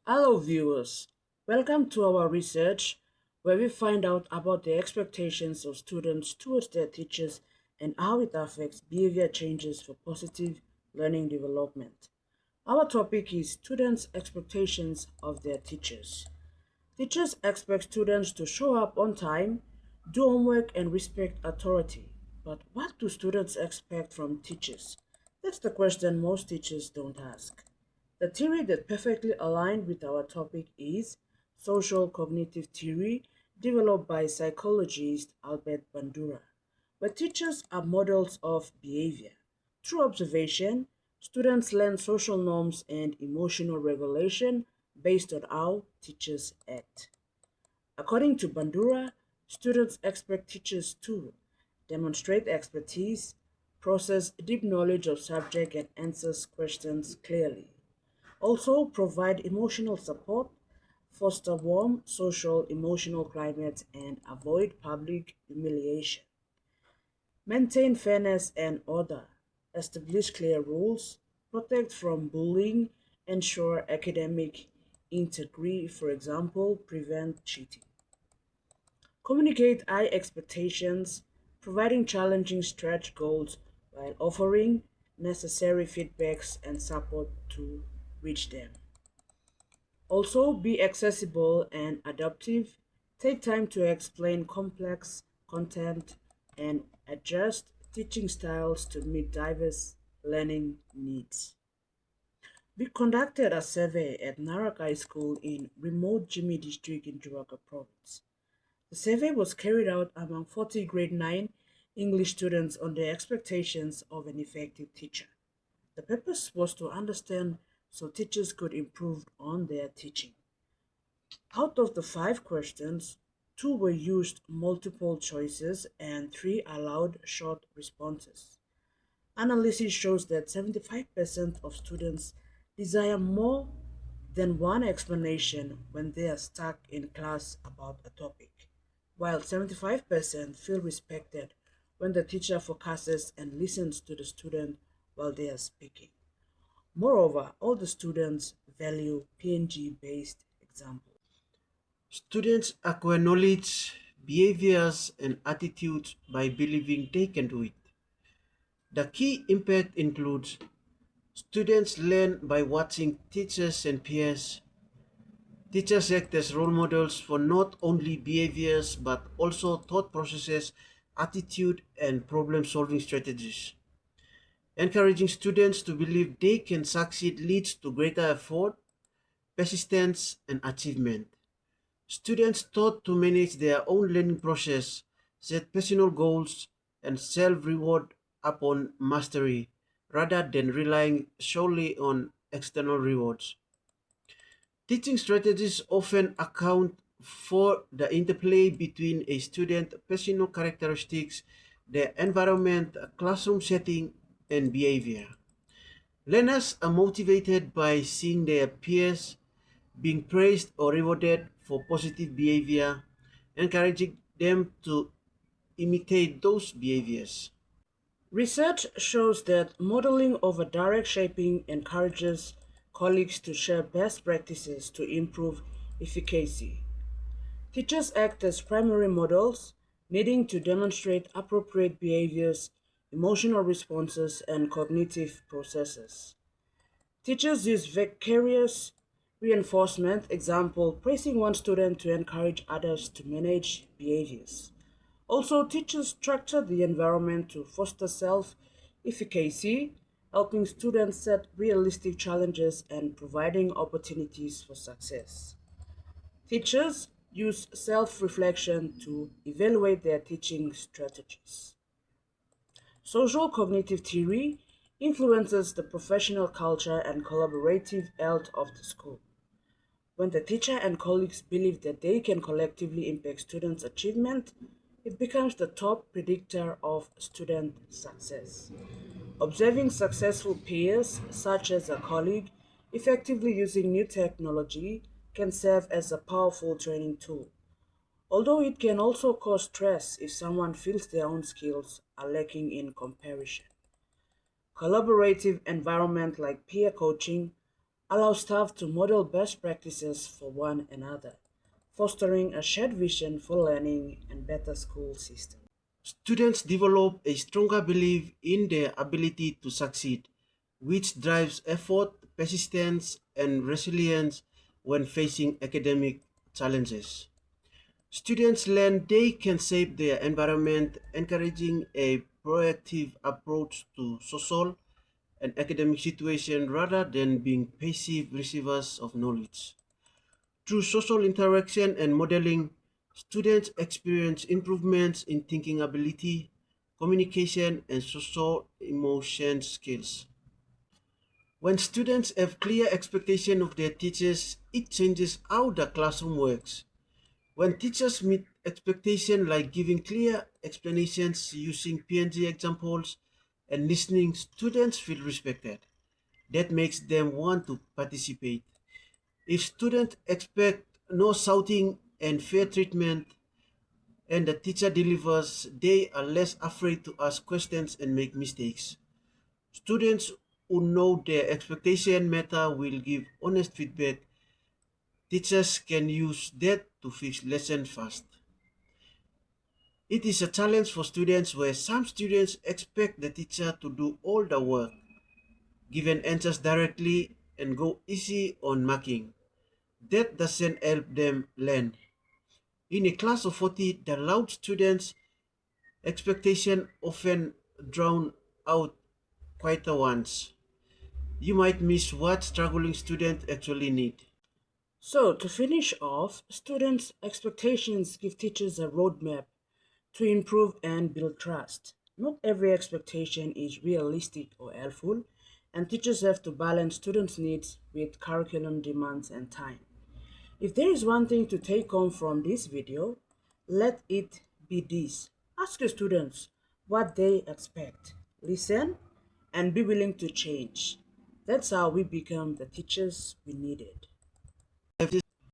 Hello, viewers. Welcome to our research where we find out about the expectations of students towards their teachers and how it affects behavior changes for positive learning development. Our topic is students' expectations of their teachers. Teachers expect students to show up on time, do homework, and respect authority. But what do students expect from teachers? That's the question most teachers don't ask. The theory that perfectly aligned with our topic is social cognitive theory, developed by psychologist Albert Bandura, where teachers are models of behavior. Through observation, students learn social norms and emotional regulation based on how teachers act. According to Bandura, students expect teachers to demonstrate expertise, process deep knowledge of subject and answers questions clearly. Also provide emotional support, foster warm social emotional climate and avoid public humiliation. Maintain fairness and order, establish clear rules, protect from bullying, ensure academic integrity, for example, prevent cheating. Communicate high expectations, providing challenging stretch goals while offering necessary feedbacks and support to reach them. Also, be accessible and adaptive. Take time to explain complex content and adjust teaching styles to meet diverse learning needs. We conducted a survey at Narakai School in remote Jimmy district in Juaga province. The survey was carried out among 40 grade 9 English students on their expectations of an effective teacher. The purpose was to understand so teachers could improve on their teaching. Out of the five questions, two were used multiple choices and three allowed short responses. Analysis shows that 75% of students desire more than one explanation when they are stuck in class about a topic, while 75% feel respected when the teacher focuses and listens to the student while they are speaking. Moreover, all the students value PNG based examples. Students acquire knowledge, behaviors, and attitudes by believing they can do it. The key impact includes students learn by watching teachers and peers. Teachers act as role models for not only behaviors but also thought processes, attitude, and problem solving strategies. Encouraging students to believe they can succeed leads to greater effort, persistence, and achievement. Students taught to manage their own learning process, set personal goals, and self-reward upon mastery, rather than relying solely on external rewards. Teaching strategies often account for the interplay between a student's personal characteristics, their environment, classroom setting, and behavior. Learners are motivated by seeing their peers being praised or rewarded for positive behavior, encouraging them to imitate those behaviors. Research shows that modeling over direct shaping encourages colleagues to share best practices to improve efficacy. Teachers act as primary models, needing to demonstrate appropriate behaviors, emotional responses, and cognitive processes. Teachers use vicarious reinforcement, example, praising one student to encourage others to manage behaviors. Also, teachers structure the environment to foster self efficacy, helping students set realistic challenges and providing opportunities for success. Teachers use self reflection to evaluate their teaching strategies. Social cognitive theory influences the professional culture and collaborative health of the school. When the teacher and colleagues believe that they can collectively impact students' achievement, it becomes the top predictor of student success. Observing successful peers, such as a colleague, effectively using new technology can serve as a powerful training tool. Although it can also cause stress if someone feels their own skills are lacking in comparison. Collaborative environment like peer coaching allow staff to model best practices for one another, fostering a shared vision for learning and better school system. Students develop a stronger belief in their ability to succeed, which drives effort, persistence, and resilience when facing academic challenges. Students learn they can shape their environment, encouraging a proactive approach to social and academic situation rather than being passive receivers of knowledge. Through social interaction and modeling, students experience improvements in thinking ability, communication, and social emotion skills. When students have clear expectation of their teachers, it changes how the classroom works. When teachers meet expectation like giving clear explanations using PNG examples and listening, students feel respected. That makes them want to participate. If students expect no shouting and fair treatment and the teacher delivers, they are less afraid to ask questions and make mistakes. Students who know their expectation matter will give honest feedback. Teachers can use that to fix lessons fast. It is a challenge for students where some students expect the teacher to do all the work, given answers directly, and go easy on marking. That doesn't help them learn. In a class of 40, the loud students' expectation often drown out quieter ones. You might miss what struggling students actually need. So, to finish off, students' expectations give teachers a roadmap to improve and build trust. Not every expectation is realistic or helpful, and teachers have to balance students' needs with curriculum demands and time. If there is one thing to take home from this video, let it be this. Ask your students what they expect, listen, and be willing to change. That's how we become the teachers we needed.